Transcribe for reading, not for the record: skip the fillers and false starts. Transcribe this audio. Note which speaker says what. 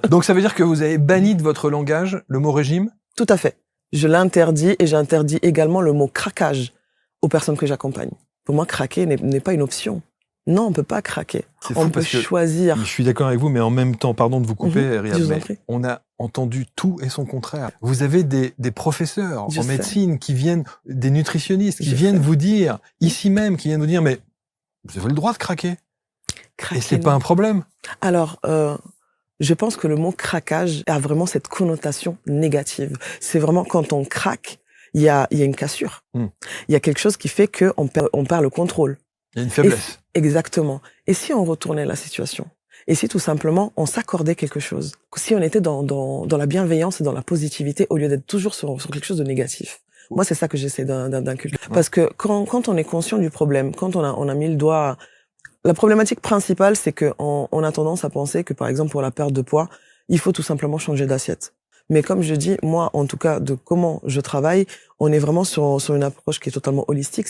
Speaker 1: Donc ça veut dire que vous avez banni de votre langage le mot régime?
Speaker 2: Tout à fait. Je l'interdis et j'interdis également le mot craquage aux personnes que j'accompagne. Pour moi, craquer n'est pas une option. Non, on peut pas craquer.
Speaker 1: C'est
Speaker 2: On
Speaker 1: fou
Speaker 2: peut
Speaker 1: parce que
Speaker 2: choisir.
Speaker 1: je suis d'accord avec vous, mais en même temps, pardon de vous couper,
Speaker 2: Je
Speaker 1: Riyad,
Speaker 2: vous en
Speaker 1: mais
Speaker 2: prie.
Speaker 1: on a entendu tout et son contraire. Vous avez des professeurs
Speaker 2: Je
Speaker 1: en
Speaker 2: sais.
Speaker 1: médecine qui viennent, des nutritionnistes qui
Speaker 2: Je
Speaker 1: viennent
Speaker 2: sais.
Speaker 1: vous dire, ici même, qui viennent vous dire, mais vous avez le droit de craquer.
Speaker 2: Craquer,
Speaker 1: Et c'est
Speaker 2: non.
Speaker 1: pas un problème.
Speaker 2: Alors, je pense que le mot craquage a vraiment cette connotation négative. C'est vraiment quand on craque, il y a une cassure.
Speaker 1: Mm.
Speaker 2: Il y a quelque chose qui fait qu'on perd le contrôle.
Speaker 1: Il y a une faiblesse.
Speaker 2: Exactement. Et si on retournait la situation? Et si tout simplement on s'accordait quelque chose? Si on était dans la bienveillance et dans la positivité au lieu d'être toujours sur quelque chose de négatif? Moi, c'est ça que j'essaie d'inculquer. Parce que quand on est conscient du problème, quand on a mis le doigt... La problématique principale, c'est qu'on a tendance à penser que, par exemple, pour la perte de poids, il faut tout simplement changer d'assiette. Mais comme je dis, moi, en tout cas, de comment je travaille, on est vraiment sur une approche qui est totalement holistique.